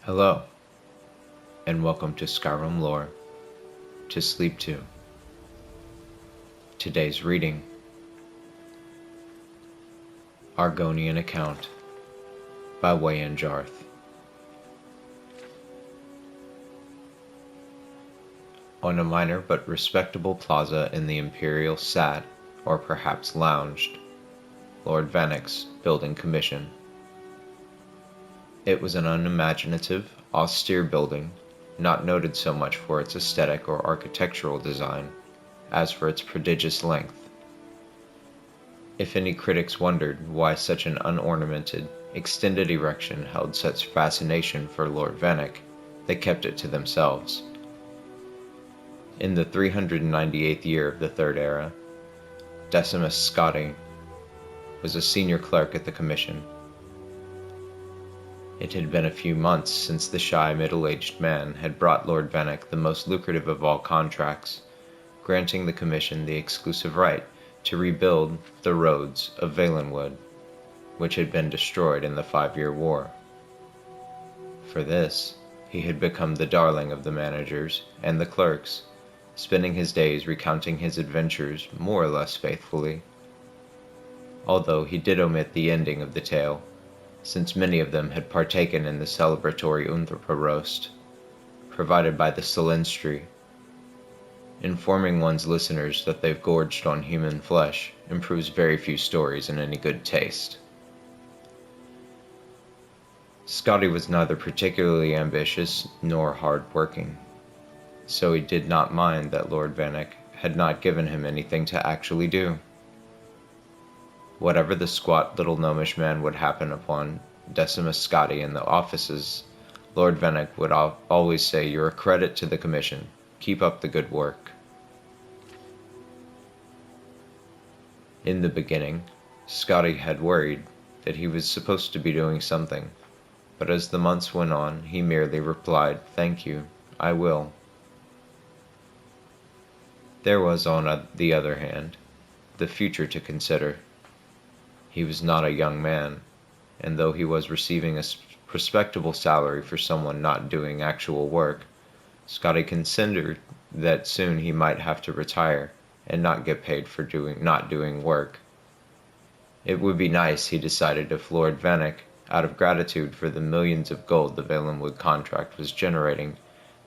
Hello, and welcome to Skyrim Lore to Sleep To. Today's reading, Argonian Account by Wayan Jarth. On a minor but respectable plaza in the Imperial sat, or perhaps lounged, Lord Vanek's building commission. It was an unimaginative, austere building, not noted so much for its aesthetic or architectural design, as for its prodigious length. If any critics wondered why such an unornamented, extended erection held such fascination for Lord Vanek, they kept it to themselves. In the 398th year of the Third Era, Decimus Scotti was a senior clerk at the Commission. It had been a few months since the shy middle-aged man had brought Lord Vanek the most lucrative of all contracts, granting the Commission the exclusive right to rebuild the roads of Valenwood, which had been destroyed in the 5-Year War. For this, he had become the darling of the managers and the clerks, spending his days recounting his adventures more or less faithfully, although he did omit the ending of the tale, since many of them had partaken in the celebratory Unthrapa roast, provided by the Salenstri. Informing one's listeners that they've gorged on human flesh improves very few stories in any good taste. Scotti was neither particularly ambitious nor hard-working, so he did not mind that Lord Vanek had not given him anything to actually do. Whatever the squat little gnomish man would happen upon Decimus Scotti in the offices, Lord Vanek would always say, "You're a credit to the Commission. Keep up the good work." In the beginning, Scotti had worried that he was supposed to be doing something, but as the months went on, he merely replied, "Thank you, I will." There was, on the other hand, the future to consider. He was not a young man, and though he was receiving a respectable salary for someone not doing actual work, Scotti considered that soon he might have to retire and not get paid for not doing work. It would be nice, he decided, if Lord Vanek, out of gratitude for the millions of gold the Valenwood contract was generating,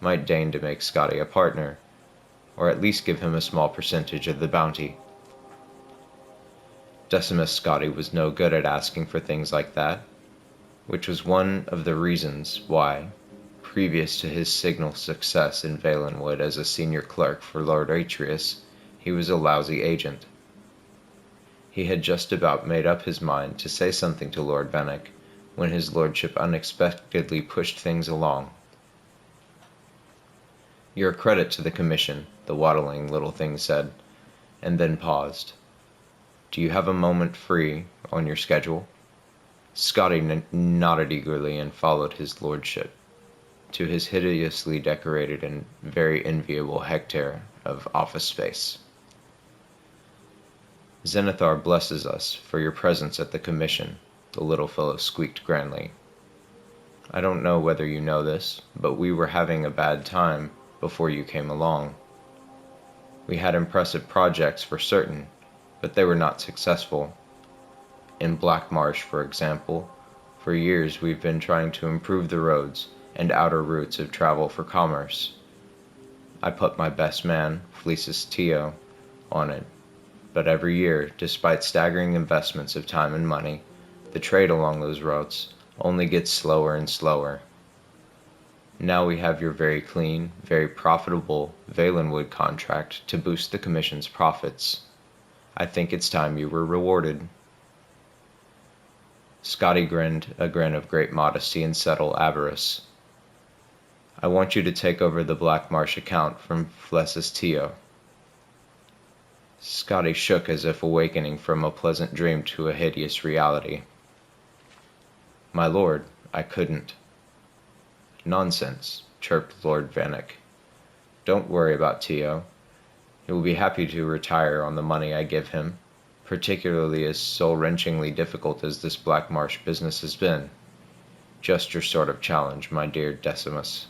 might deign to make Scotti a partner, or at least give him a small percentage of the bounty. Decimus Scotti was no good at asking for things like that, which was one of the reasons why, previous to his signal success in Valenwood as a senior clerk for Lord Atreus, he was a lousy agent. He had just about made up his mind to say something to Lord Vanek when his lordship unexpectedly pushed things along. "You're a credit to the Commission," the waddling little thing said, and then paused. "Do you have a moment free on your schedule?" Scotti nodded eagerly and followed his lordship to his hideously decorated and very enviable hectare of office space. "Zenithar blesses us for your presence at the Commission," the little fellow squeaked grandly. "I don't know whether you know this, but we were having a bad time before you came along. We had impressive projects for certain, but they were not successful. In Black Marsh, for example, for years we've been trying to improve the roads and outer routes of travel for commerce. I put my best man, Fleecis Tio, on it, but every year, despite staggering investments of time and money, the trade along those routes only gets slower and slower. Now we have your very clean, very profitable Valenwood contract to boost the Commission's profits. I think it's time you were rewarded." Scotti grinned a grin of great modesty and subtle avarice. "I want you to take over the Black Marsh account from Fleecis Tio." Scotti shook as if awakening from a pleasant dream to a hideous reality. "My lord, I couldn't." "Nonsense," chirped Lord Vanek. "Don't worry about Tio. He will be happy to retire on the money I give him, particularly as soul-wrenchingly difficult as this Black Marsh business has been. Just your sort of challenge, my dear Decimus.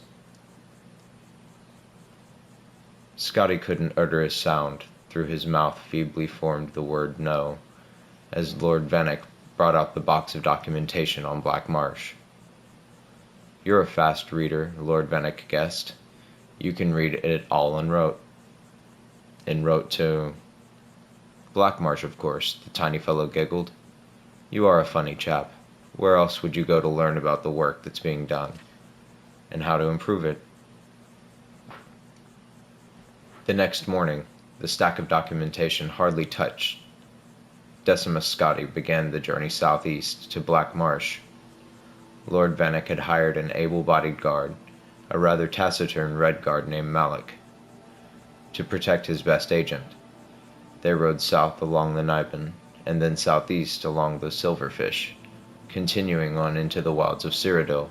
Scotty couldn't utter a sound. Through his mouth feebly formed the word no, as Lord Vannick brought out the box of documentation on Black Marsh. You're a fast reader, Lord Vannick guessed. You can read it all en route. En route to Black Marsh, of course, the tiny fellow giggled. You are a funny chap. Where else would you go to learn about the work that's being done, and how to improve it? The next morning, the stack of documentation hardly touched. Decimus Scotty began the journey southeast to Black Marsh. Lord Vannick had hired an able-bodied guard, a rather taciturn red guard named Malik, to protect his best agent. They rode south along the Niben, and then southeast along the Silverfish, continuing on into the wilds of Cyrodiil,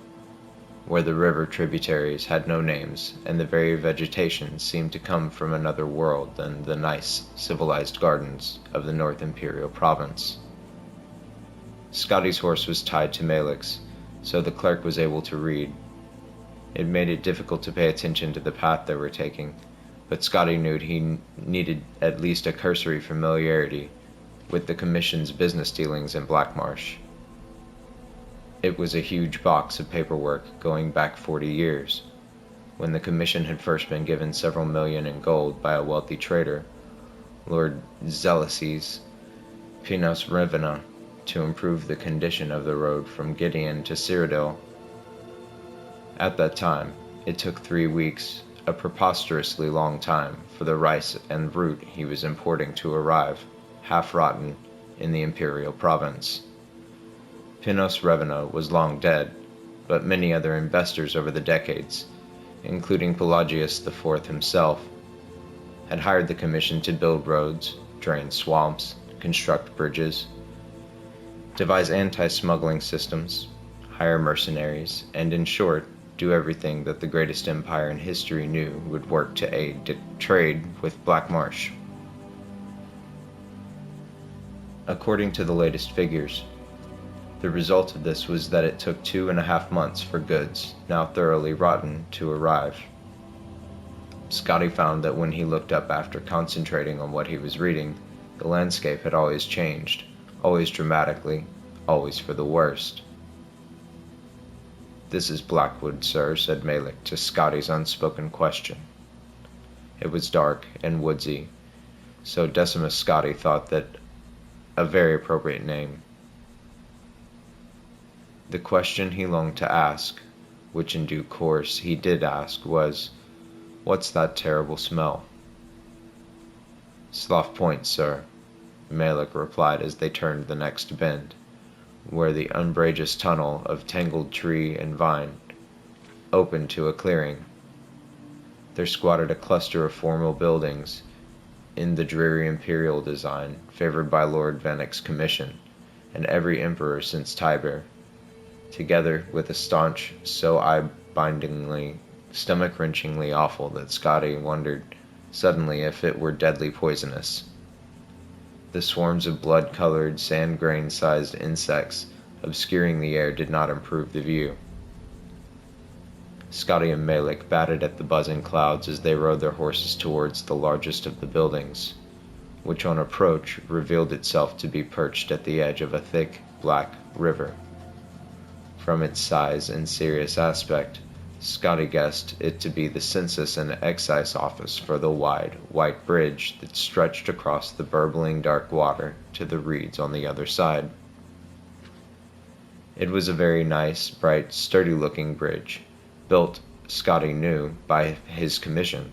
where the river tributaries had no names, and the very vegetation seemed to come from another world than the nice, civilized gardens of the North Imperial Province. Scotty's horse was tied to Malik's, so the clerk was able to read. It made it difficult to pay attention to the path they were taking, but Scotty knew he needed at least a cursory familiarity with the Commission's business dealings in Black Marsh. It was a huge box of paperwork going back 40 years, when the Commission had first been given several million in gold by a wealthy trader, Lord Zealous's Pinos Revena, to improve the condition of the road from Gideon to Cyrodiil. At that time, it took 3 weeks, a preposterously long time, for the rice and fruit he was importing to arrive, half-rotten, in the Imperial Province. Pinos Revena was long dead, but many other investors over the decades, including Pelagius IV himself, had hired the Commission to build roads, drain swamps, construct bridges, devise anti-smuggling systems, hire mercenaries, and in short, do everything that the greatest empire in history knew would work to aid trade with Black Marsh. According to the latest figures, the result of this was that it took 2.5 months for goods, now thoroughly rotten, to arrive. Scotty found that when he looked up after concentrating on what he was reading, the landscape had always changed, always dramatically, always for the worst. "This is Blackwood, sir," said Malik to Scotty's unspoken question. It was dark and woodsy, so Decimus Scotty thought that a very appropriate name. The question he longed to ask, which in due course he did ask, was, "What's that terrible smell?" "Slough Point, sir," Malik replied as they turned the next bend, where the umbrageous tunnel of tangled tree and vine opened to a clearing. There squatted a cluster of formal buildings in the dreary imperial design favored by Lord Vannick's commission and every emperor since Tiber, together with a staunch so eye-bindingly, stomach-wrenchingly awful that Scotty wondered suddenly if it were deadly poisonous. The swarms of blood-colored, sand-grain-sized insects obscuring the air did not improve the view. Scotty and Malik batted at the buzzing clouds as they rode their horses towards the largest of the buildings, which on approach revealed itself to be perched at the edge of a thick, black river. From its size and serious aspect, Scotty guessed it to be the Census and Excise office for the wide, white bridge that stretched across the burbling dark water to the reeds on the other side. It was a very nice, bright, sturdy-looking bridge, built, Scotty knew, by his commission.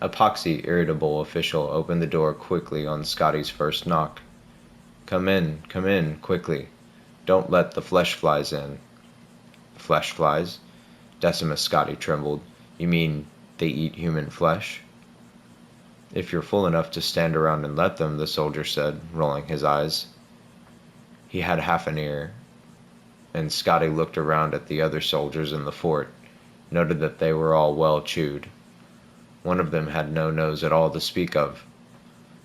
A poxy, irritable official opened the door quickly on Scotty's first knock. Come in, quickly. Don't let the flesh flies in." "Flesh flies?" Decimus Scotty trembled. "You mean they eat human flesh?" "If you're fool enough to stand around and let them," the soldier said, rolling his eyes. He had half an ear, and Scotty looked around at the other soldiers in the fort, noted that they were all well chewed. One of them had no nose at all to speak of.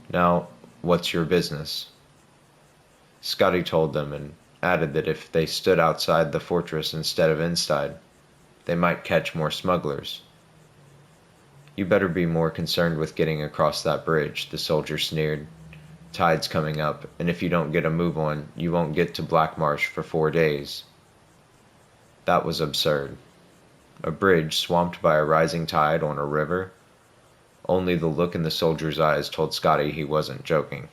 "Now, what's your business?" Scotty told them, and added that if they stood outside the fortress instead of inside, they might catch more smugglers. "You better be more concerned with getting across that bridge," the soldier sneered. "Tide's coming up, and if you don't get a move on, you won't get to Blackmarsh for 4 days." That was absurd. A bridge swamped by a rising tide on a river? Only the look in the soldier's eyes told Scotty he wasn't joking.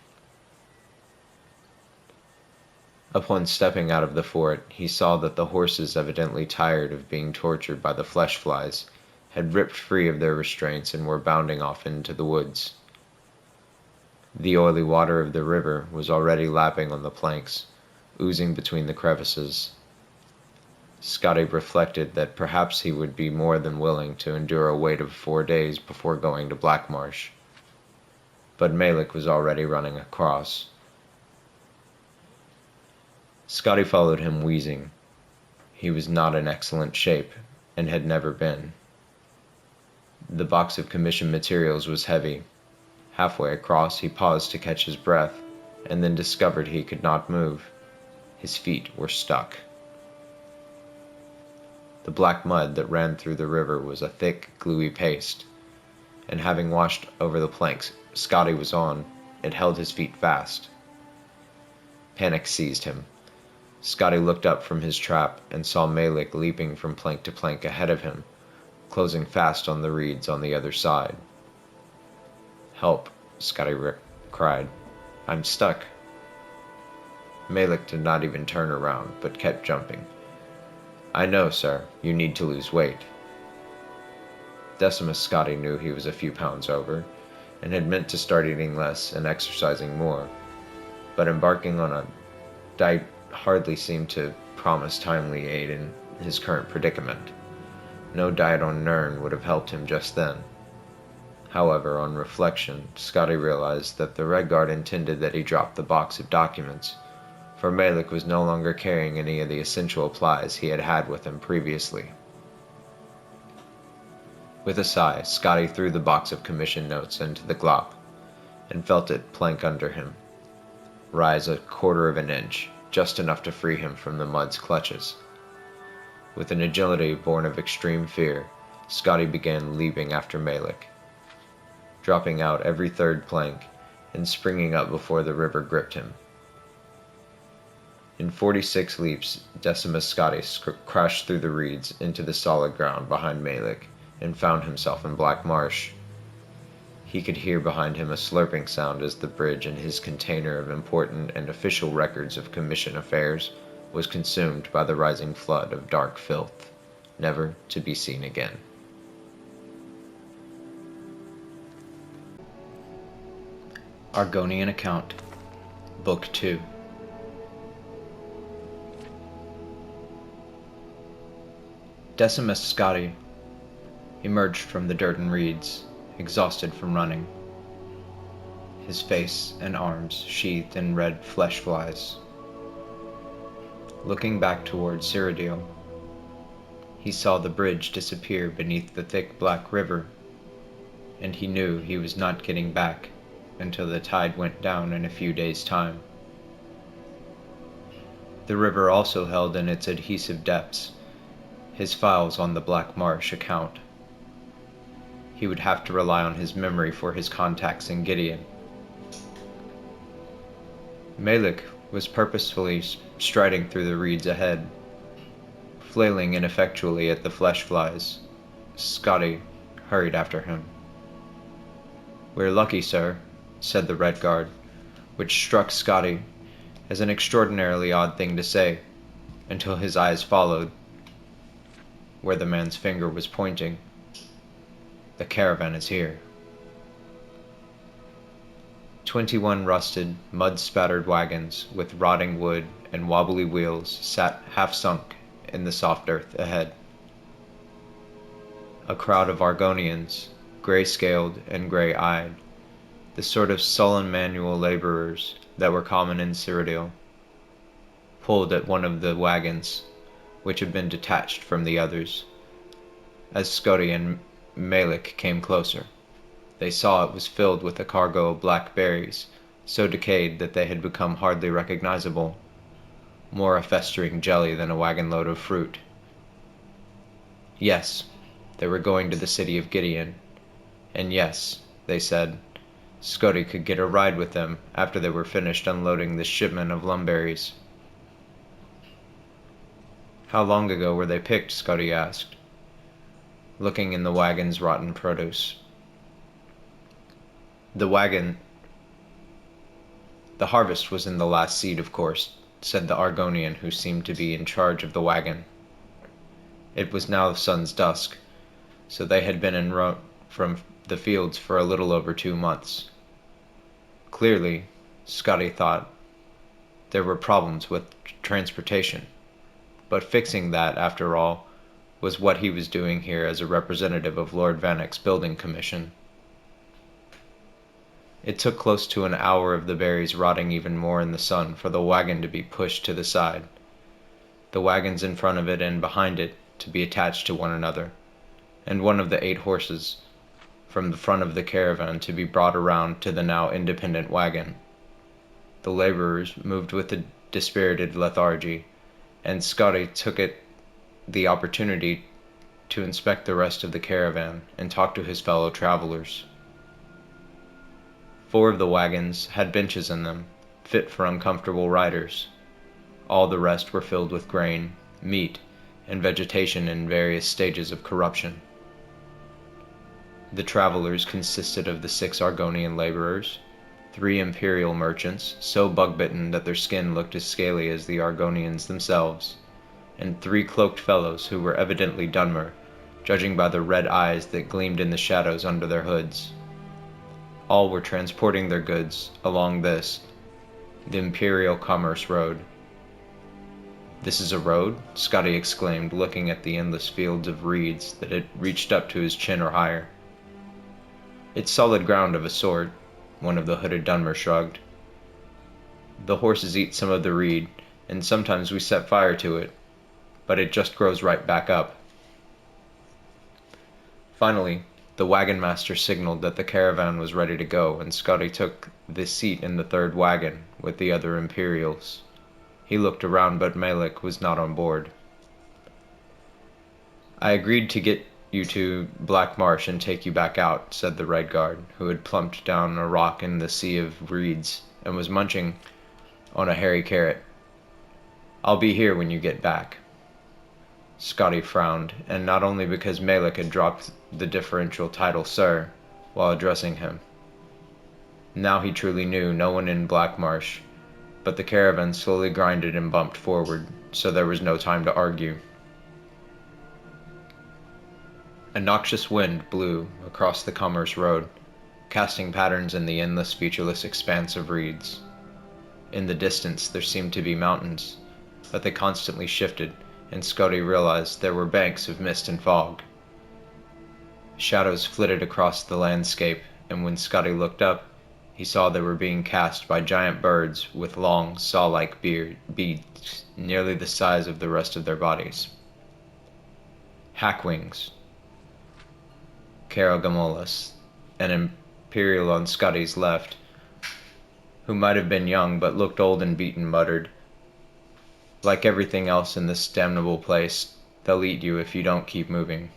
Upon stepping out of the fort, he saw that the horses, evidently tired of being tortured by the flesh flies, had ripped free of their restraints and were bounding off into the woods. The oily water of the river was already lapping on the planks, oozing between the crevices. Scotty reflected that perhaps he would be more than willing to endure a wait of 4 days before going to Blackmarsh. But Malik was already running across. Scotty followed him wheezing. He was not in excellent shape, and had never been. The box of commission materials was heavy. Halfway across, he paused to catch his breath, and then discovered he could not move. His feet were stuck. The black mud that ran through the river was a thick, gluey paste, and having washed over the planks Scotty was on, it held his feet fast. Panic seized him. Scotty looked up from his trap and saw Malik leaping from plank to plank ahead of him, closing fast on the reeds on the other side. "Help," Scotty cried. "I'm stuck." Malik did not even turn around, but kept jumping. "I know, sir. You need to lose weight." Decimus Scotty knew he was a few pounds over, and had meant to start eating less and exercising more, but embarking on a diet hardly seemed to promise timely aid in his current predicament. No diet on Nirn would have helped him just then. However, on reflection, Scotty realized that the Red Guard intended that he drop the box of documents, for Malik was no longer carrying any of the essential supplies he had had with him previously. With a sigh, Scotty threw the box of commission notes into the glop, and felt it plank under him, rise a quarter of an inch, just enough to free him from the mud's clutches. With an agility born of extreme fear, Scotty began leaping after Malik, dropping out every third plank and springing up before the river gripped him. In 46 leaps, Decimus Scotty crashed through the reeds into the solid ground behind Malik and found himself in Blackmarsh. He could hear behind him a slurping sound as the bridge and his container of important and official records of commission affairs was consumed by the rising flood of dark filth, never to be seen again. Argonian Account, Book 2. Decimus Scotty emerged from the dirt and reeds, exhausted from running, his face and arms sheathed in red flesh flies. Looking back toward Cyrodiil, he saw the bridge disappear beneath the thick black river, and he knew he was not getting back until the tide went down in a few days' time. The river also held in its adhesive depths his files on the Blackmarsh account. He would have to rely on his memory for his contacts in Gideon. Malik was purposefully striding through the reeds ahead, flailing ineffectually at the flesh flies. Scotty hurried after him. "We're lucky, sir," said the Red Guard, which struck Scotty as an extraordinarily odd thing to say, until his eyes followed where the man's finger was pointing. "The caravan is here." 21 rusted, mud-spattered wagons with rotting wood and wobbly wheels sat half-sunk in the soft earth ahead. A crowd of Argonians, gray-scaled and gray-eyed, the sort of sullen manual laborers that were common in Cyrodiil, pulled at one of the wagons, which had been detached from the others. As Scotty and Malik came closer, they saw it was filled with a cargo of black berries, so decayed that they had become hardly recognizable. more a festering jelly than a wagon load of fruit. Yes, they were going to the city of Gideon, and yes, they said, Scotty could get a ride with them after they were finished unloading this shipment of lumberries. How long ago were they picked? Scotty asked, looking in the wagon's rotten produce. The harvest was in the last seed, of course, said the Argonian who seemed to be in charge of the wagon. It was now the sun's dusk, so they had been en route from the fields for a little over 2 months. Clearly, Scotty thought, there were problems with transportation, but fixing that, after all, was what he was doing here as a representative of Lord Vanek's building commission. It took close to an hour of the berries rotting even more in the sun for the wagon to be pushed to the side, the wagons in front of it and behind it to be attached to one another, and one of the 8 horses from the front of the caravan to be brought around to the now independent wagon. The laborers moved with a dispirited lethargy, and Scotty took the opportunity to inspect the rest of the caravan and talk to his fellow travelers. 4 of the wagons had benches in them, fit for uncomfortable riders. All the rest were filled with grain, meat, and vegetation in various stages of corruption. The travelers consisted of the 6 Argonian laborers, 3 imperial merchants, so bug-bitten that their skin looked as scaly as the Argonians themselves, and 3 cloaked fellows who were evidently Dunmer, judging by the red eyes that gleamed in the shadows under their hoods. All were transporting their goods along the Imperial Commerce Road. "This is a road?" Scotty exclaimed, looking at the endless fields of reeds that had reached up to his chin or higher. "It's solid ground of a sort," one of the hooded Dunmer shrugged. "The horses eat some of the reed, and sometimes we set fire to it, but it just grows right back up." Finally, the wagon master signaled that the caravan was ready to go, and Scotty took the seat in the 3rd wagon with the other Imperials. He looked around, but Malik was not on board. "I agreed to get you to Black Marsh and take you back out," said the Red Guard, who had plumped down a rock in the sea of reeds and was munching on a hairy carrot. "I'll be here when you get back." Scotty frowned, and not only because Malik had dropped the deferential title Sir while addressing him. Now he truly knew no one in Black Marsh, but the caravan slowly grinded and bumped forward, so there was no time to argue. A noxious wind blew across the Commerce Road, casting patterns in the endless, featureless expanse of reeds. In the distance there seemed to be mountains, but they constantly shifted, and Scotty realized there were banks of mist and fog. Shadows flitted across the landscape, and when Scotty looked up, he saw they were being cast by giant birds with long, saw-like beaks nearly the size of the rest of their bodies. Hackwings. Caragamolas, an Imperial on Scotty's left, who might have been young but looked old and beaten, muttered, "Like everything else in this damnable place, they'll eat you if you don't keep moving.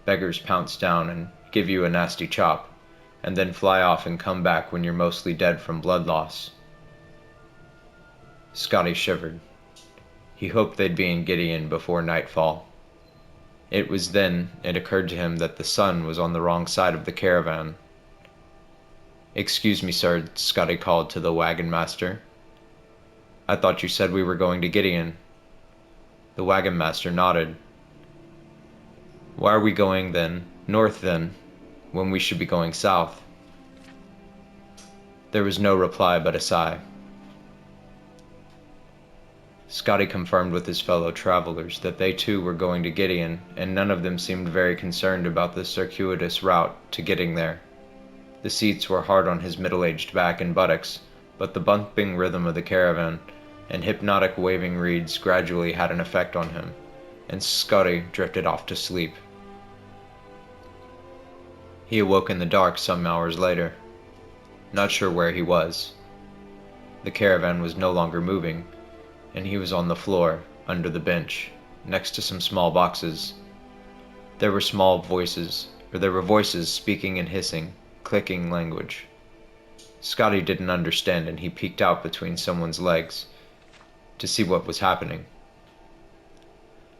Beggars pounce down and give you a nasty chop, and then fly off and come back when you're mostly dead from blood loss." Scotty shivered. He hoped they'd be in Gideon before nightfall. It was then it occurred to him that the sun was on the wrong side of the caravan. "Excuse me, sir," Scotty called to the wagon master. "I thought you said we were going to Gideon." The wagon master nodded. "Why are we going north then, when we should be going south?" There was no reply but a sigh. Scotty confirmed with his fellow travelers that they too were going to Gideon, and none of them seemed very concerned about the circuitous route to getting there. The seats were hard on his middle-aged back and buttocks, but the bumping rhythm of the caravan and hypnotic waving reeds gradually had an effect on him, and Scotty drifted off to sleep. He awoke in the dark some hours later, not sure where he was. The caravan was no longer moving, and he was on the floor, under the bench, next to some small boxes. There were voices speaking in hissing, clicking language. Scotty didn't understand, and he peeked out between someone's legs to see what was happening.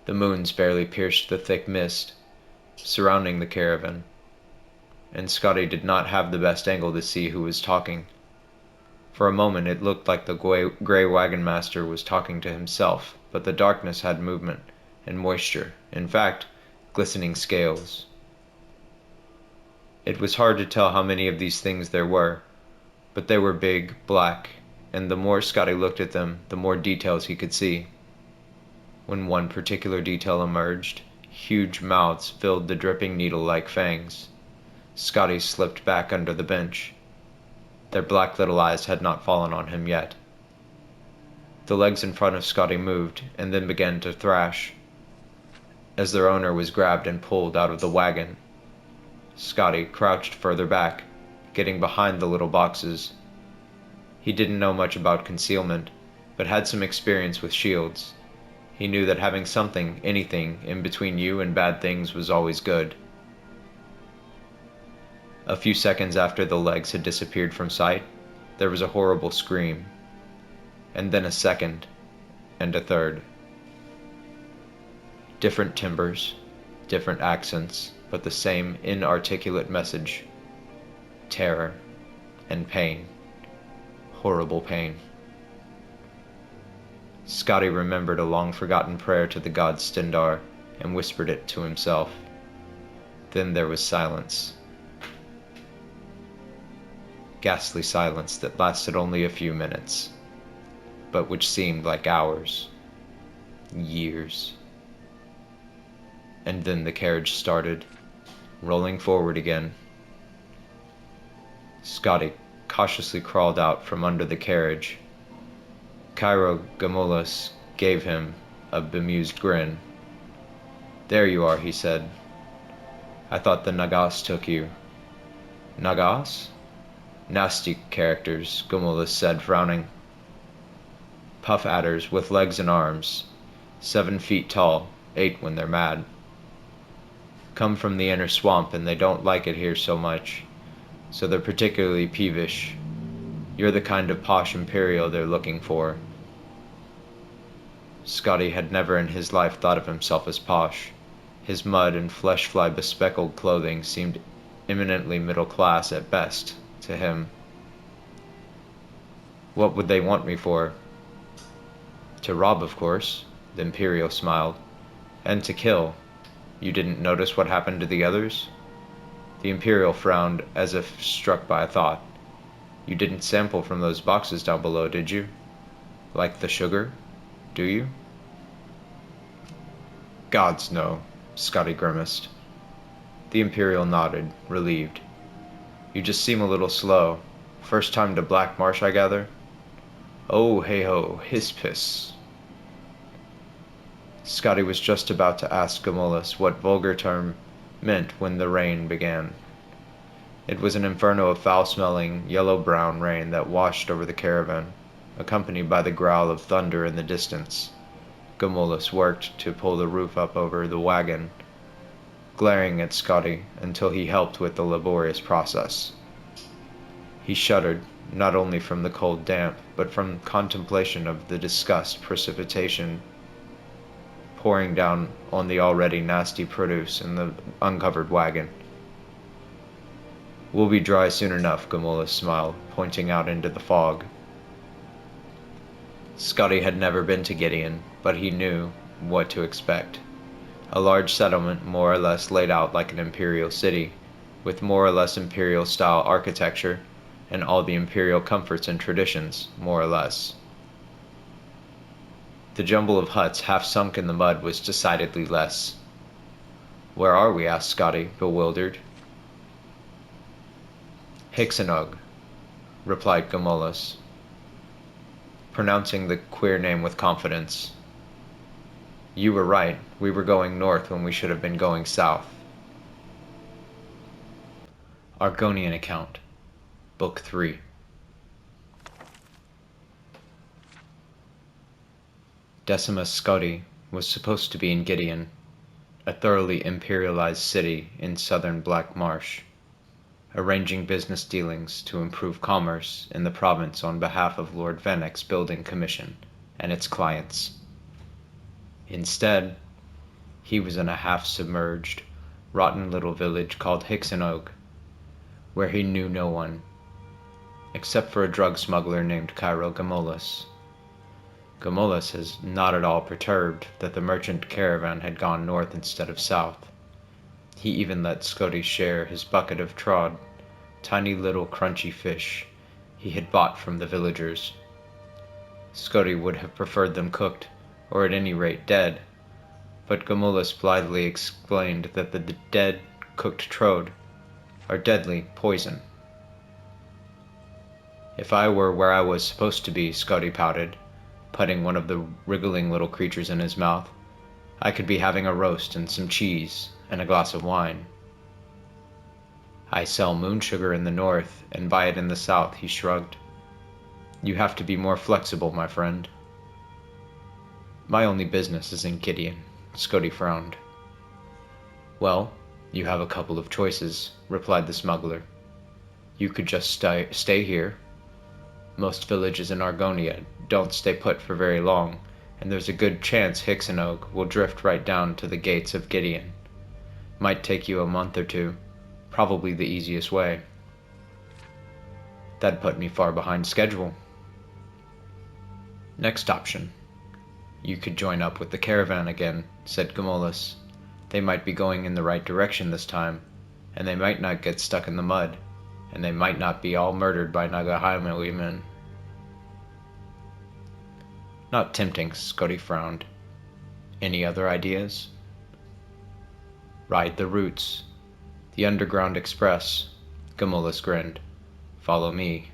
The moons barely pierced the thick mist surrounding the caravan, and Scotty did not have the best angle to see who was talking. For a moment it looked like the gray wagon master was talking to himself, but the darkness had movement and moisture, in fact, glistening scales. It was hard to tell how many of these things there were, but they were big, black, and the more Scotty looked at them, the more details he could see. When one particular detail emerged, huge mouths filled the dripping needle like fangs. Scotty slipped back under the bench. Their black little eyes had not fallen on him yet. The legs in front of Scotty moved, and then began to thrash, as their owner was grabbed and pulled out of the wagon. Scotty crouched further back, getting behind the little boxes. He didn't know much about concealment, but had some experience with shields. He knew that having something, anything, in between you and bad things was always good. A few seconds after the legs had disappeared from sight, there was a horrible scream, and then a second, and a third. Different timbres, different accents, but the same inarticulate message. Terror and pain. Horrible pain. Scotty remembered a long-forgotten prayer to the god Stendar and whispered it to himself. Then there was silence. Ghastly silence that lasted only a few minutes, but which seemed like hours, years. And then the carriage started, rolling forward again. Scotty cautiously crawled out from under the carriage. Cairo Gamulus gave him a bemused grin. "There you are," he said. "I thought the Nagas took you." "Nagas?" "Nasty characters," Gamulus said, frowning. "Puff adders with legs and arms, 7 feet tall, 8 when they're mad. Come from the inner swamp and they don't like it here so much, so they're particularly peevish. You're the kind of posh imperial they're looking for." Scotty had never in his life thought of himself as posh. His mud and flesh-fly bespeckled clothing seemed eminently middle class at best to him. "What would they want me for?" "To rob, of course," the imperial smiled. "And to kill. You didn't notice what happened to the others?" The imperial frowned as if struck by a thought. "You didn't sample from those boxes down below, did you? Like the sugar? Do you?" "Gods, no," Scotty grimaced. The imperial nodded, relieved. "You just seem a little slow. First time to Black Marsh, I gather?" "Oh, hey-ho, hiss-piss." Scotty was just about to ask Gamulus what vulgar term meant when the rain began. It was an inferno of foul-smelling, yellow-brown rain that washed over the caravan, accompanied by the growl of thunder in the distance. Gamulus worked to pull the roof up over the wagon, glaring at Scotty until he helped with the laborious process. He shuddered, not only from the cold damp, but from contemplation of the disgust precipitation pouring down on the already nasty produce in the uncovered wagon. "We'll be dry soon enough," Gamulus smiled, pointing out into the fog. Scotty had never been to Gideon, but he knew what to expect. A large settlement more or less laid out like an imperial city, with more or less imperial-style architecture, and all the imperial comforts and traditions, more or less. The jumble of huts half sunk in the mud was decidedly less. "Where are we?" asked Scotty, bewildered. "Hixenog," replied Gamulus, pronouncing the queer name with confidence. "You were right. We were going north when we should have been going south." Argonian Account, Book 3. Decimus Scudi was supposed to be in Gideon, a thoroughly imperialized city in southern Black Marsh, arranging business dealings to improve commerce in the province on behalf of Lord Vennick's building commission and its clients. Instead, he was in a half-submerged, rotten little village called Hicksenogue, where he knew no one, except for a drug smuggler named Cairo Gamolus. Gamolus is not at all perturbed that the merchant caravan had gone north instead of south. He even let Scotty share his bucket of trod, tiny little crunchy fish he had bought from the villagers. Scotty would have preferred them cooked, or at any rate dead, but Gamolus blithely explained that the dead cooked trod are deadly poison. If I were where I was supposed to be, Scotty pouted, putting one of the wriggling little creatures in his mouth, I could be having a roast and some cheese and a glass of wine. I sell moon sugar in the north and buy it in the south, he shrugged. You have to be more flexible, my friend. My only business is in Gideon, Scotty frowned. Well, you have a couple of choices, replied the smuggler. You could just stay here. Most villages in Argonia don't stay put for very long, and there's a good chance Hicksenogue will drift right down to the gates of Gideon. Might take you a month or two, probably the easiest way. That'd put me far behind schedule. Next option. You could join up with the caravan again, said Gamolus. They might be going in the right direction this time, and they might not get stuck in the mud, and they might not be all murdered by Nagahaime women. Not tempting, Scotty frowned. Any other ideas? Ride the routes. The Underground Express. Gamolus grinned. Follow me.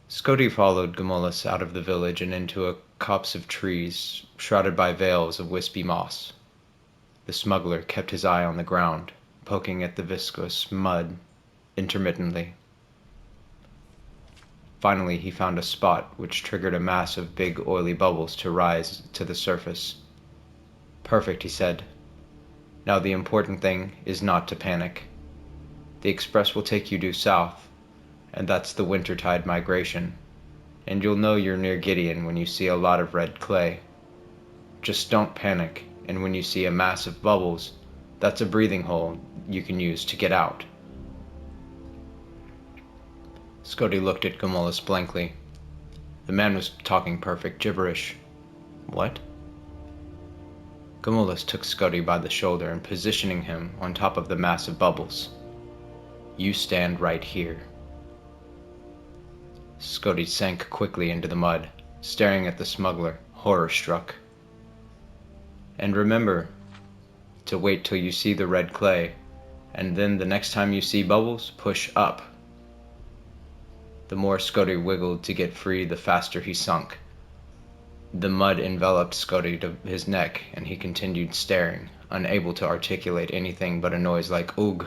Scotty followed Gamolus out of the village and into a copse of trees shrouded by veils of wispy moss. The smuggler kept his eye on the ground, poking at the viscous mud intermittently. Finally, he found a spot which triggered a mass of big oily bubbles to rise to the surface. Perfect, he said. Now the important thing is not to panic. The express will take you due south, and that's the wintertide migration, and you'll know you're near Gideon when you see a lot of red clay. Just don't panic, and when you see a mass of bubbles, that's a breathing hole you can use to get out. Scotty looked at Gamolus blankly. The man was talking perfect gibberish. What? Gamolus took Scotty by the shoulder and positioning him on top of the mass of bubbles. You stand right here. Scotty sank quickly into the mud, staring at the smuggler, horror-struck. And remember to wait till you see the red clay, and then the next time you see bubbles, push up. The more Scotty wiggled to get free, the faster he sunk. The mud enveloped Scotty to his neck, and he continued staring, unable to articulate anything but a noise like oog.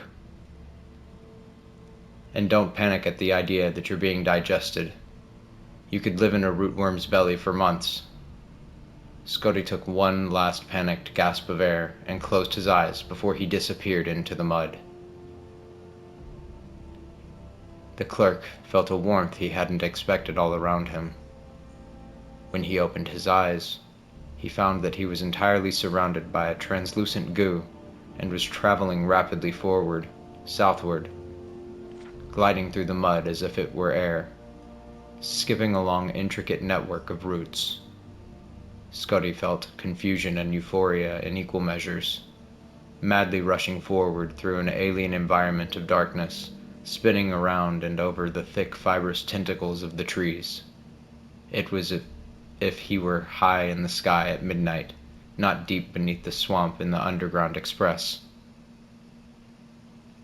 And don't panic at the idea that you're being digested. You could live in a rootworm's belly for months. Scotty took one last panicked gasp of air and closed his eyes before he disappeared into the mud. The clerk felt a warmth he hadn't expected all around him. When he opened his eyes, he found that he was entirely surrounded by a translucent goo and was traveling rapidly forward, southward, gliding through the mud as if it were air, skipping along an intricate network of roots. Scotty felt confusion and euphoria in equal measures, madly rushing forward through an alien environment of darkness, spinning around and over the thick fibrous tentacles of the trees. It was if he were high in the sky at midnight, not deep beneath the swamp in the Underground Express.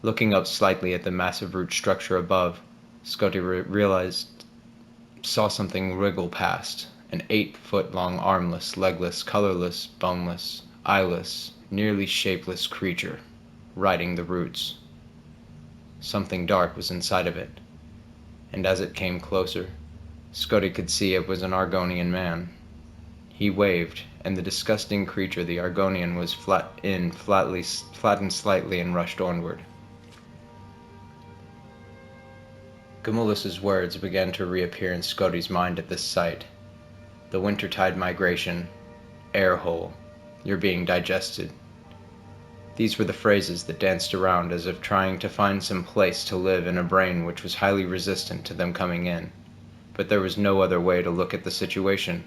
Looking up slightly at the massive root structure above, Scotty saw something wriggle past, an 8-foot-long armless, legless, colorless, boneless, eyeless, nearly shapeless creature, riding the roots. Something dark was inside of it, and as it came closer, Scotty could see it was an Argonian man. He waved, and the disgusting creature, the Argonian, was flattened slightly and rushed onward. Gamulus's words began to reappear in Scotty's mind at this sight. The wintertide migration, air hole, you're being digested. These were the phrases that danced around as if trying to find some place to live in a brain which was highly resistant to them coming in. But there was no other way to look at the situation.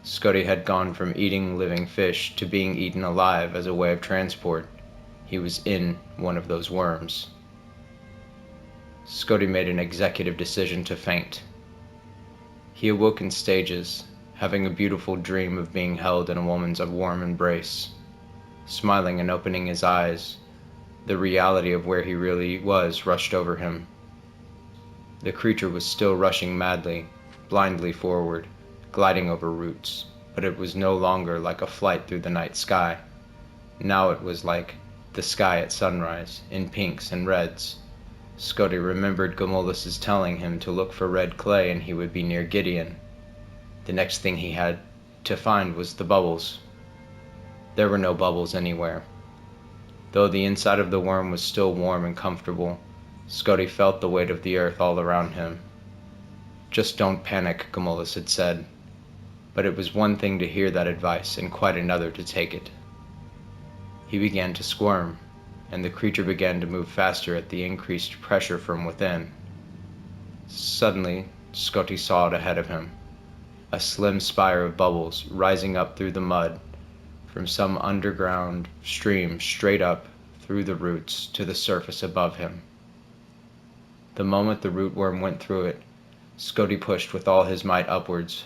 Scotty had gone from eating living fish to being eaten alive as a way of transport. He was in one of those worms. Scotty made an executive decision to faint. He awoke in stages, having a beautiful dream of being held in a woman's warm embrace. Smiling and opening his eyes, the reality of where he really was rushed over him. The creature was still rushing madly, blindly forward, gliding over roots, but it was no longer like a flight through the night sky. Now it was like the sky at sunrise, in pinks and reds. Scotty remembered Gamulus's telling him to look for red clay and he would be near Gideon. The next thing he had to find was the bubbles. There were no bubbles anywhere. Though the inside of the worm was still warm and comfortable, Scotty felt the weight of the earth all around him. Just don't panic, Gamulus had said. But it was one thing to hear that advice and quite another to take it. He began to squirm, and the creature began to move faster at the increased pressure from within. Suddenly, Scotty saw it ahead of him, a slim spire of bubbles rising up through the mud from some underground stream straight up through the roots to the surface above him. The moment the rootworm went through it, Scotty pushed with all his might upwards,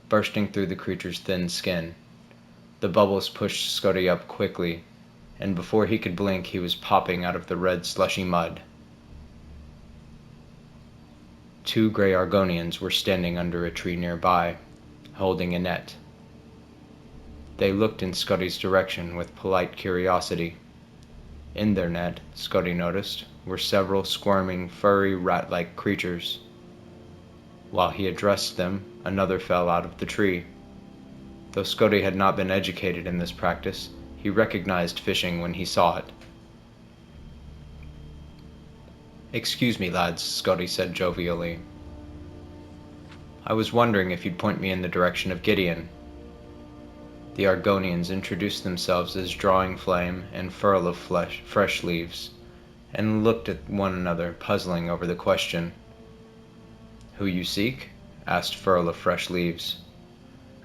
bursting through the creature's thin skin. The bubbles pushed Scotty up quickly, and before he could blink he was popping out of the red slushy mud. 2 gray Argonians were standing under a tree nearby, holding a net. They looked in Scotty's direction with polite curiosity. In their net, Scotty noticed, were several squirming, furry, rat-like creatures. While he addressed them, another fell out of the tree. Though Scotty had not been educated in this practice, he recognized fishing when he saw it. "Excuse me, lads," Scotty said jovially. "I was wondering if you'd point me in the direction of Gideon." The Argonians introduced themselves as Drawing Flame and Furl of Fresh Leaves, and looked at one another, puzzling over the question. "Who you seek?" asked Furl of Fresh Leaves.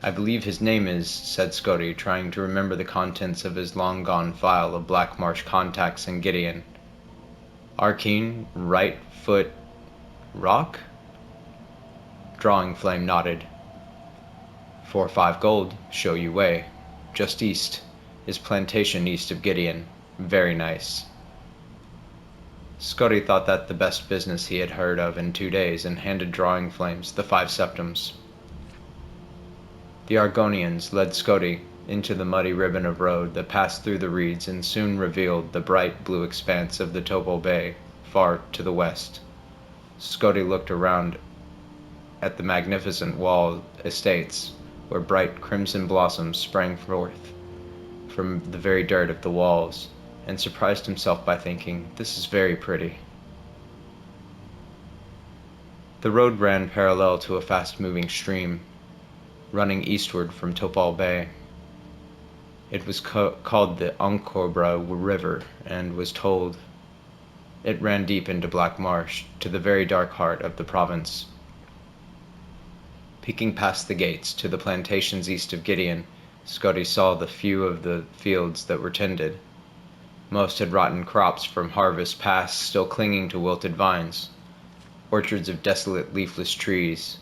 "I believe his name is," said Scotty, trying to remember the contents of his long-gone file of Black Marsh contacts in Gideon. "Arkeen, right foot, rock?" Drawing Flame nodded. 4 or 5 gold, show you way. Just east. His plantation east of Gideon. Very nice." Scotty thought that the best business he had heard of in 2 days and handed Drawing Flames the 5 septums. The Argonians led Scotty into the muddy ribbon of road that passed through the reeds and soon revealed the bright blue expanse of the Topo Bay, far to the west. Scotty looked around at the magnificent walled estates, where bright crimson blossoms sprang forth from the very dirt of the walls, and surprised himself by thinking, "This is very pretty." The road ran parallel to a fast-moving stream, running eastward from Topal Bay. It was called the Oncobra River, and was told it ran deep into Black Marsh, to the very dark heart of the province. Peeking past the gates to the plantations east of Gideon, Scotty saw the few of the fields that were tended. Most had rotten crops from harvest past still clinging to wilted vines, orchards of desolate leafless trees.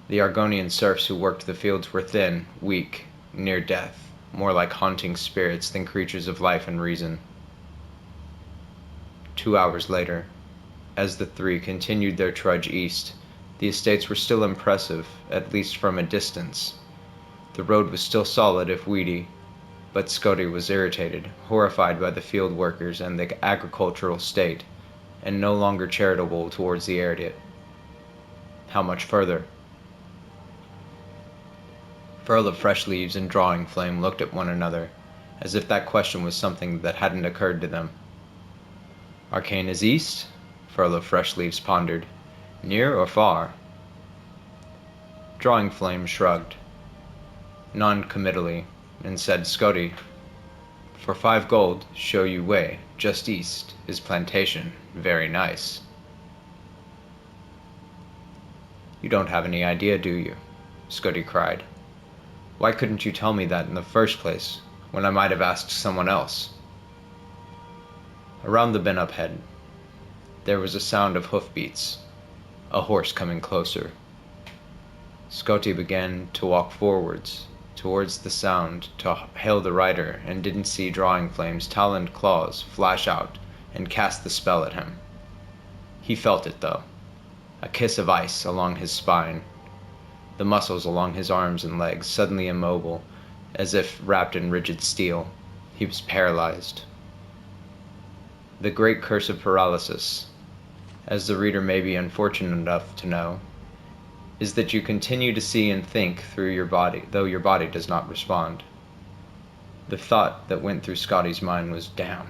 The Argonian serfs who worked the fields were thin, weak, near death, more like haunting spirits than creatures of life and reason. 2 hours later, as the 3 continued their trudge east, the estates were still impressive, at least from a distance. The road was still solid if weedy, but Scotty was irritated, horrified by the field workers and the agricultural state, and no longer charitable towards the area. How much further? Furl of Fresh Leaves and Drawing Flame looked at one another, as if that question was something that hadn't occurred to them. Arcane is east? Furl of Fresh Leaves pondered. Near or far? Drawing Flame shrugged, non-committally, and said, Scotty, for 5 gold, show you way, just east, is plantation, very nice. You don't have any idea, do you? Scotty cried. Why couldn't you tell me that in the first place, when I might have asked someone else? Around the bend uphead, there was a sound of hoofbeats, a horse coming closer. Scotty began to walk forwards, towards the sound, to hail the rider, and didn't see Drawing Flame's taloned claws flash out and cast the spell at him. He felt it, though, a kiss of ice along his spine, the muscles along his arms and legs suddenly immobile, as if wrapped in rigid steel. He was paralyzed. The great curse of paralysis, as the reader may be unfortunate enough to know, is that you continue to see and think through your body, though your body does not respond. The thought that went through Scotty's mind was, damn.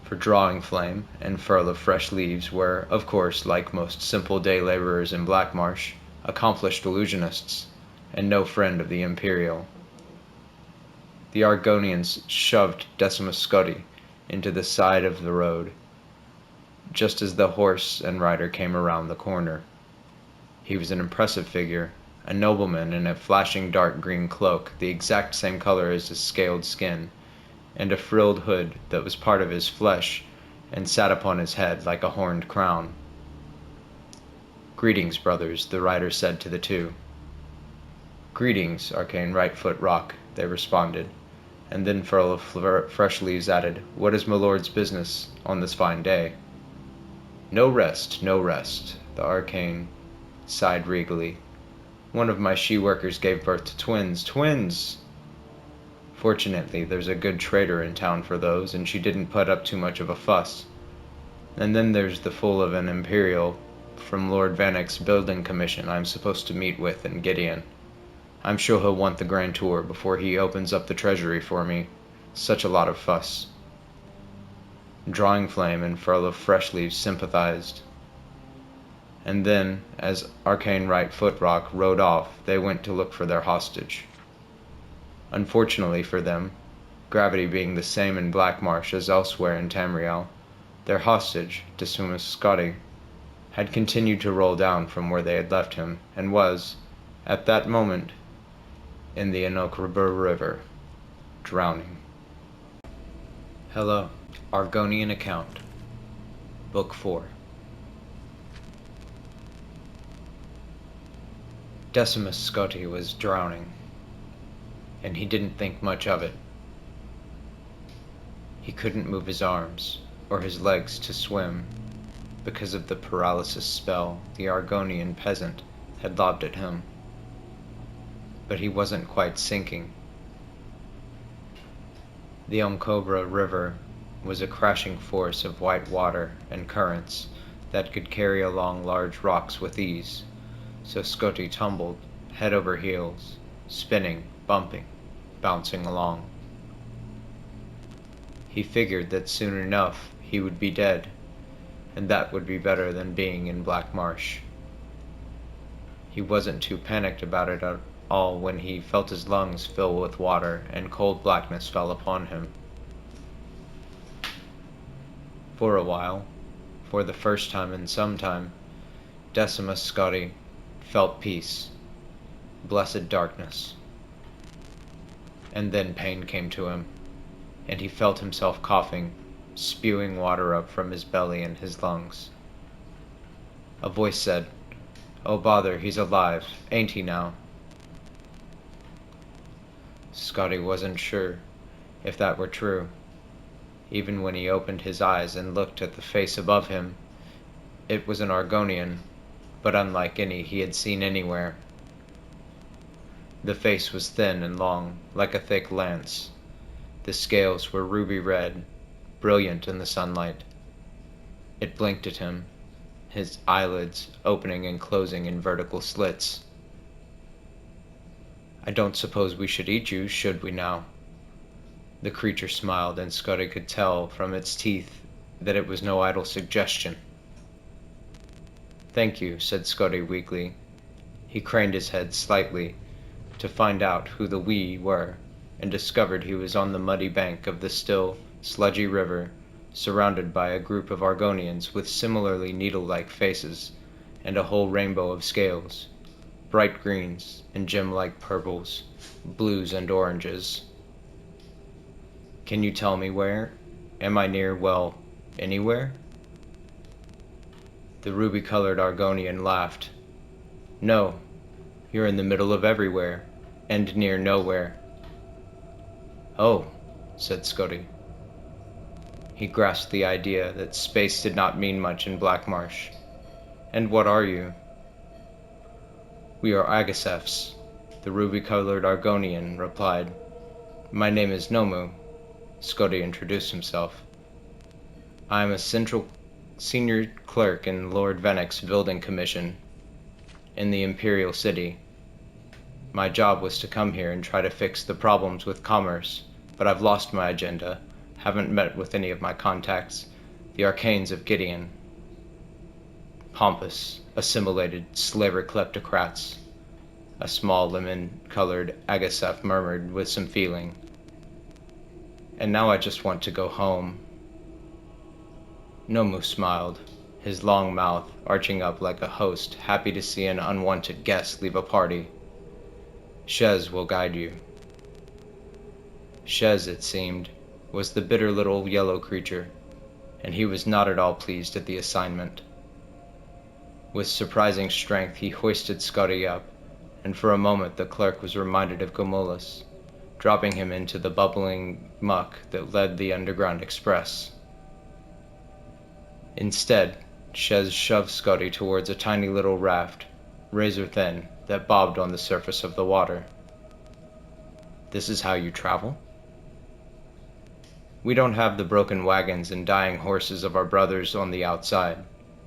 For Drawing Flame and Furl of Fresh Leaves were, of course, like most simple day laborers in Blackmarsh, accomplished illusionists, and no friend of the Imperial. The Argonians shoved Decimus Scotty into the side of the road, just as the horse and rider came around the corner. He was an impressive figure, a nobleman in a flashing dark green cloak, the exact same color as his scaled skin, and a frilled hood that was part of his flesh and sat upon his head like a horned crown. Greetings, brothers, the rider said to the two. Greetings, Arcane Rightfoot Rock, they responded, and then Furl of Fresh Leaves added, What is my lord's business on this fine day? No rest, the Arcane sighed regally. One of my she-workers gave birth to twins! Fortunately, there's a good trader in town for those, and she didn't put up too much of a fuss. And then there's the fool of an Imperial from Lord Vanek's building commission I'm supposed to meet with in Gideon. I'm sure he'll want the grand tour before he opens up the treasury for me. Such a lot of fuss. Drawing Flame and Furl of Fresh Leaves sympathized. And then, as Arcane Rightfoot Rock rode off, they went to look for their hostage. Unfortunately for them, gravity being the same in Blackmarsh as elsewhere in Tamriel, their hostage, Decimus Scotty, had continued to roll down from where they had left him, and was, at that moment, in the Innokrabur River, drowning. Hello, Argonian Account, Book 4. Decimus Scotty was drowning, and he didn't think much of it. He couldn't move his arms or his legs to swim because of the paralysis spell the Argonian peasant had lobbed at him. But he wasn't quite sinking. The Omcobra River was a crashing force of white water and currents that could carry along large rocks with ease, so Scotty tumbled head over heels, spinning, bumping, bouncing along. He figured that soon enough he would be dead, and that would be better than being in Blackmarsh. He wasn't too panicked about it at all when he felt his lungs fill with water and cold blackness fell upon him. For a while, for the first time in some time, Decimus Scotty felt peace, blessed darkness. And then pain came to him, and he felt himself coughing, spewing water up from his belly and his lungs. A voice said, "Oh bother, he's alive, ain't he now?" Scotty wasn't sure if that were true. Even when he opened his eyes and looked at the face above him, it was an Argonian, but unlike any he had seen anywhere. The face was thin and long, like a thick lance. The scales were ruby red, brilliant in the sunlight. It blinked at him, his eyelids opening and closing in vertical slits. "I don't suppose we should eat you, should we now?" The creature smiled, and Scotty could tell from its teeth that it was no idle suggestion. "Thank you," said Scotty weakly. He craned his head slightly to find out who the "we" were, and discovered he was on the muddy bank of the still, sludgy river, surrounded by a group of Argonians with similarly needle-like faces and a whole rainbow of scales, bright greens and gem-like purples, blues and oranges. "Can you tell me where? Am I near, well, anywhere?" The ruby-colored Argonian laughed. "No, you're in the middle of everywhere, and near nowhere." "Oh," said Scotty. He grasped the idea that space did not mean much in Black Marsh. "And what are you?" "We are Agassefs," the ruby-colored Argonian replied. "My name is Nomu." Scotty introduced himself. "I am a senior clerk in Lord Vennick's building commission in the Imperial City. My job was to come here and try to fix the problems with commerce, but I've lost my agenda, haven't met with any of my contacts, the Arcanes of Gideon. Pompous, assimilated slaver kleptocrats," a small lemon-colored Agassef murmured with some feeling. "And now I just want to go home." Nomu smiled, his long mouth arching up like a host happy to see an unwanted guest leave a party. "Shez will guide you." Shez, it seemed, was the bitter little yellow creature, and he was not at all pleased at the assignment. With surprising strength he hoisted Scotty up, and for a moment the clerk was reminded of Gomulus, dropping him into the bubbling muck that led the Underground Express. Instead, Shez shoved Scotty towards a tiny little raft, razor-thin, that bobbed on the surface of the water. "This is how you travel?" "We don't have the broken wagons and dying horses of our brothers on the outside,"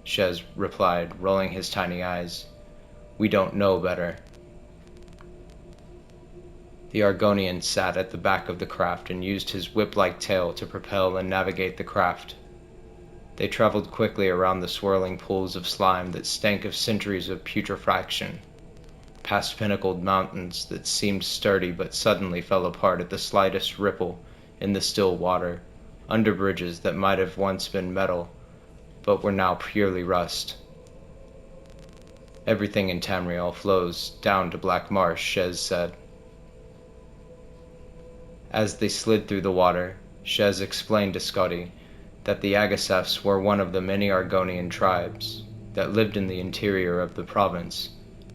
Shez replied, rolling his tiny eyes. "We don't know better." The Argonian sat at the back of the craft and used his whip-like tail to propel and navigate the craft. They traveled quickly around the swirling pools of slime that stank of centuries of putrefaction, past pinnacled mountains that seemed sturdy but suddenly fell apart at the slightest ripple in the still water, under bridges that might have once been metal, but were now purely rust. "Everything in Tamriel flows down to Black Marsh," Shez said. As they slid through the water, Shez explained to Scotty that the Agassefs were one of the many Argonian tribes that lived in the interior of the province,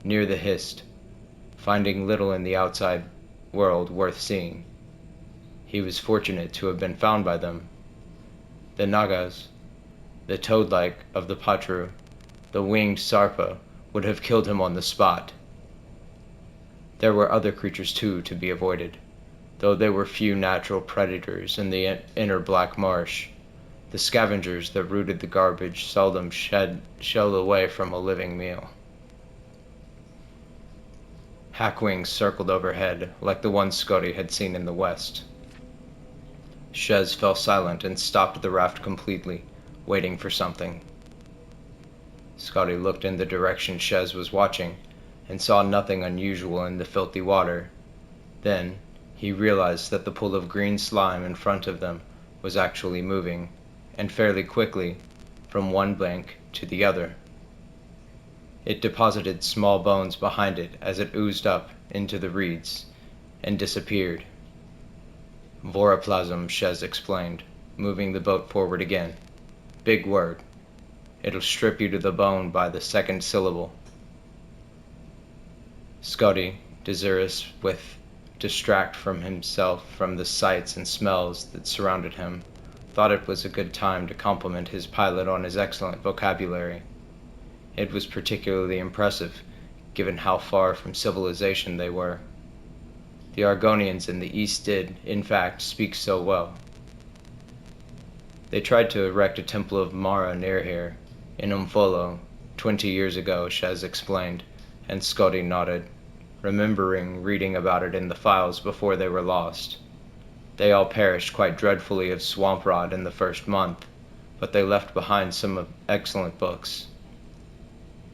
near the Hist, finding little in the outside world worth seeing. He was fortunate to have been found by them. The Nagas, the toad-like of the Patru, the winged Sarpa, would have killed him on the spot. There were other creatures too to be avoided, though there were few natural predators in the inner Black Marsh. The scavengers that rooted the garbage seldom shelled away from a living meal. Hackwings circled overhead, like the ones Scotty had seen in the west. Shez fell silent and stopped the raft completely, waiting for something. Scotty looked in the direction Shez was watching, and saw nothing unusual in the filthy water. Then, he realized that the pool of green slime in front of them was actually moving, and fairly quickly, from one bank to the other. It deposited small bones behind it as it oozed up into the reeds, and disappeared. "Voroplasm," Shez explained, moving the boat forward again. "Big word. It'll strip you to the bone by the second syllable." Scotty, desirous to distract himself from the sights and smells that surrounded him, thought it was a good time to compliment his pilot on his excellent vocabulary. It was particularly impressive, given how far from civilization they were. The Argonians in the East did, in fact, speak so well. They tried to erect a temple of Mara near here, In Umfolo, 20 years ago, Shez explained, and Scotty nodded, remembering reading about it in the files before they were lost. They all perished quite dreadfully of swamp rot in the first month, but they left behind some excellent books.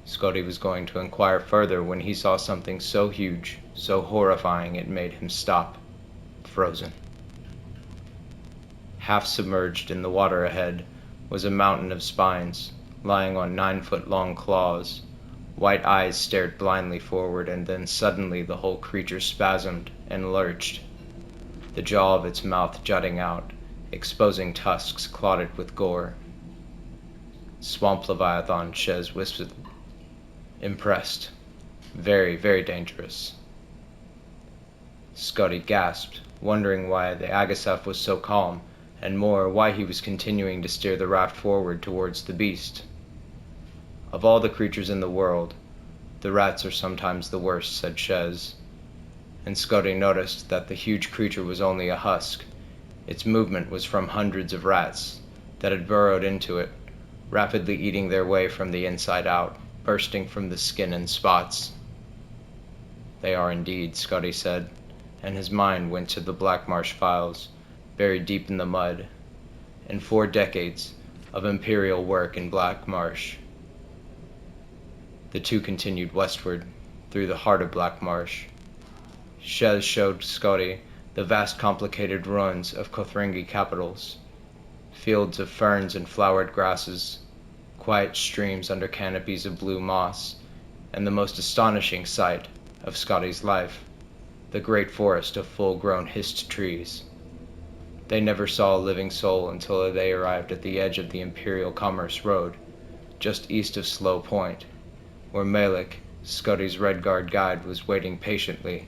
Scotty was going to inquire further when he saw something so huge, so horrifying it made him stop, frozen. Half submerged in the water ahead was a mountain of spines, lying on 9-foot-long claws. White eyes stared blindly forward, and then suddenly the whole creature spasmed and lurched, the jaw of its mouth jutting out, exposing tusks clotted with gore. Swamp Leviathan, Shez whispered. Impressed. Very, very dangerous. Scotty gasped, wondering why the Agasef was so calm, and more, why he was continuing to steer the raft forward towards the beast. Of all the creatures in the world, the rats are sometimes the worst, said Shez, and Scotty noticed that the huge creature was only a husk. Its movement was from hundreds of rats that had burrowed into it, rapidly eating their way from the inside out, bursting from the skin in spots. They are indeed, Scotty said, and his mind went to the Black Marsh files, buried deep in the mud, and 4 decades of imperial work in Black Marsh. The two continued westward, through the heart of Black Marsh. Shez showed Scotty the vast complicated ruins of Kothringi capitals, fields of ferns and flowered grasses, quiet streams under canopies of blue moss, and the most astonishing sight of Scotty's life, the great forest of full-grown hissed trees. They never saw a living soul until they arrived at the edge of the Imperial Commerce Road, just east of Slow Point, where Malik, Scotty's Redguard guide, was waiting patiently.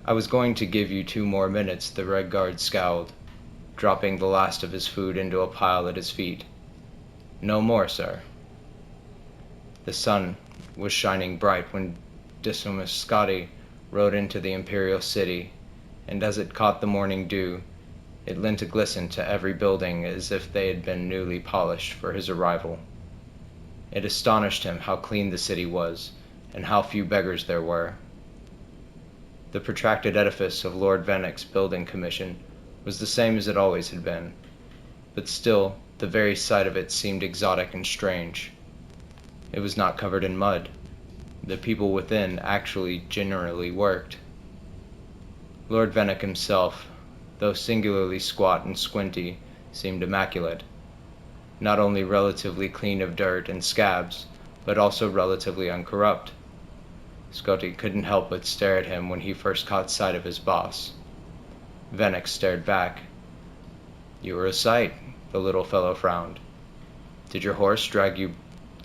I was going to give you 2 more minutes, the Redguard scowled, dropping the last of his food into a pile at his feet. No more, sir. The sun was shining bright when Decimus Scotty rode into the Imperial City, and as it caught the morning dew, it lent a glisten to every building as if they had been newly polished for his arrival. It astonished him how clean the city was, and how few beggars there were. The protracted edifice of Lord Vennick's building commission was the same as it always had been, but still the very sight of it seemed exotic and strange. It was not covered in mud. The people within actually generally worked. Lord Vennick himself, though singularly squat and squinty, seemed immaculate, not only relatively clean of dirt and scabs, but also relatively uncorrupt. Scotty couldn't help but stare at him when he first caught sight of his boss. Vennick stared back. You were a sight, the little fellow frowned. Did your horse drag you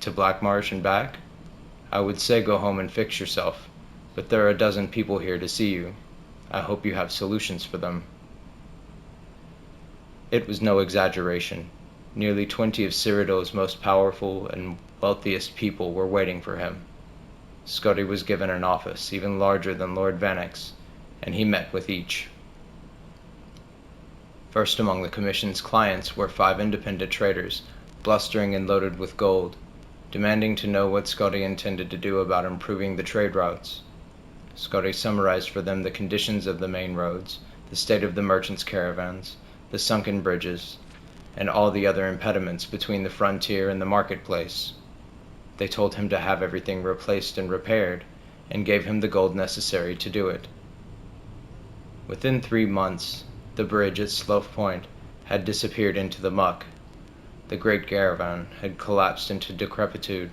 to Black Marsh and back? I would say go home and fix yourself, but there are a dozen people here to see you. I hope you have solutions for them. It was no exaggeration. Nearly 20 of Cyrodiil's most powerful and wealthiest people were waiting for him. Scotty was given an office even larger than Lord Vennick's, and he met with each. First among the Commission's clients were 5 independent traders, blustering and loaded with gold, demanding to know what Scotty intended to do about improving the trade routes. Scotty summarized for them the conditions of the main roads, the state of the merchants' caravans, the sunken bridges, and all the other impediments between the frontier and the marketplace. They told him to have everything replaced and repaired, and gave him the gold necessary to do it. Within 3 months, the bridge at Slough Point had disappeared into the muck. The great caravan had collapsed into decrepitude,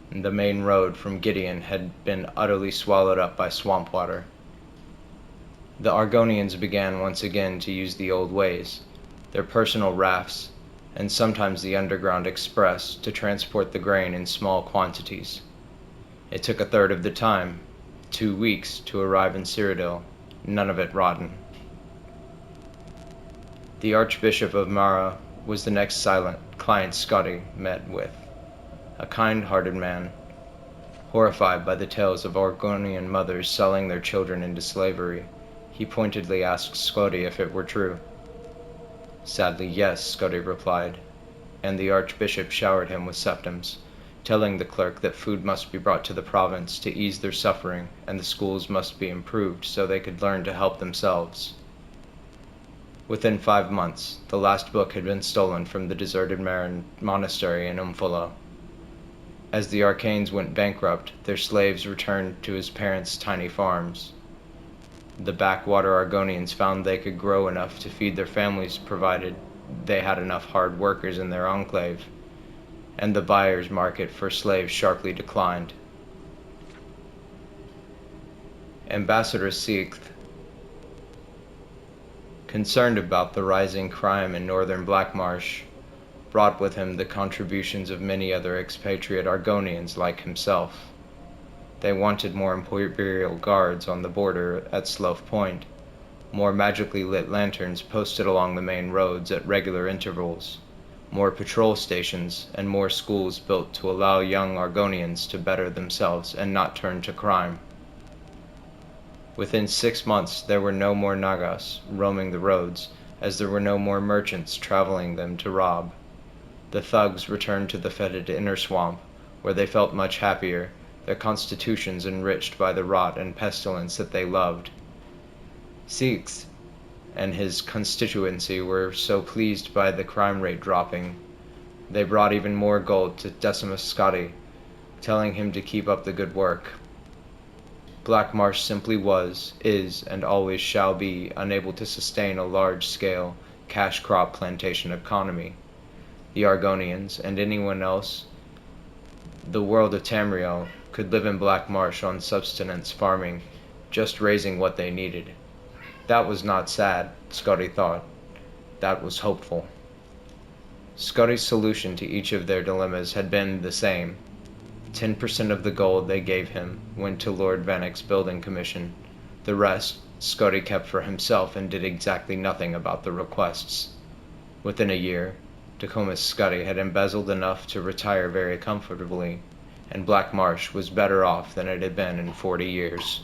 and the main road from Gideon had been utterly swallowed up by swamp water. The Argonians began once again to use the old ways, their personal rafts, and sometimes the underground express to transport the grain in small quantities. It took a third of the time, 2 weeks, to arrive in Cyrodiil, none of it rotten. The Archbishop of Mara was the next silent client Scotty met with, a kind-hearted man. Horrified by the tales of Argonian mothers selling their children into slavery, he pointedly asked Scotty if it were true. Sadly, yes, Scotty replied. and the archbishop showered him with septims, telling the clerk that food must be brought to the province to ease their suffering, and the schools must be improved so they could learn to help themselves. Within 5 months, the last book had been stolen from the deserted monastery in Umfolo. As the Arcanes went bankrupt, their slaves returned to his parents' tiny farms. The backwater Argonians found they could grow enough to feed their families provided they had enough hard workers in their enclave, and the buyer's market for slaves sharply declined. Ambassador Sixth, concerned about the rising crime in northern Blackmarsh, brought with him the contributions of many other expatriate Argonians like himself. They wanted more imperial guards on the border at Slough Point, more magically lit lanterns posted along the main roads at regular intervals, more patrol stations, and more schools built to allow young Argonians to better themselves and not turn to crime. Within 6 months there were no more Nagas roaming the roads, as there were no more merchants traveling them to rob. The thugs returned to the fetid inner swamp, where they felt much happier, their constitutions enriched by the rot and pestilence that they loved. Sixth and his constituency were so pleased by the crime rate dropping, they brought even more gold to Decimus Scotti, telling him to keep up the good work. Blackmarsh simply was, is, and always shall be unable to sustain a large-scale cash crop plantation economy. The Argonians, and anyone else, the world of Tamriel, could live in Blackmarsh on subsistence farming, just raising what they needed. That was not sad, Scotti thought. That was hopeful. Scotti's solution to each of their dilemmas had been the same. 10% of the gold they gave him went to Lord Vannick's building commission. The rest, Scotti kept for himself and did exactly nothing about the requests. Within a year, Tacomas Scotti had embezzled enough to retire very comfortably, and Blackmarsh was better off than it had been in 40 years.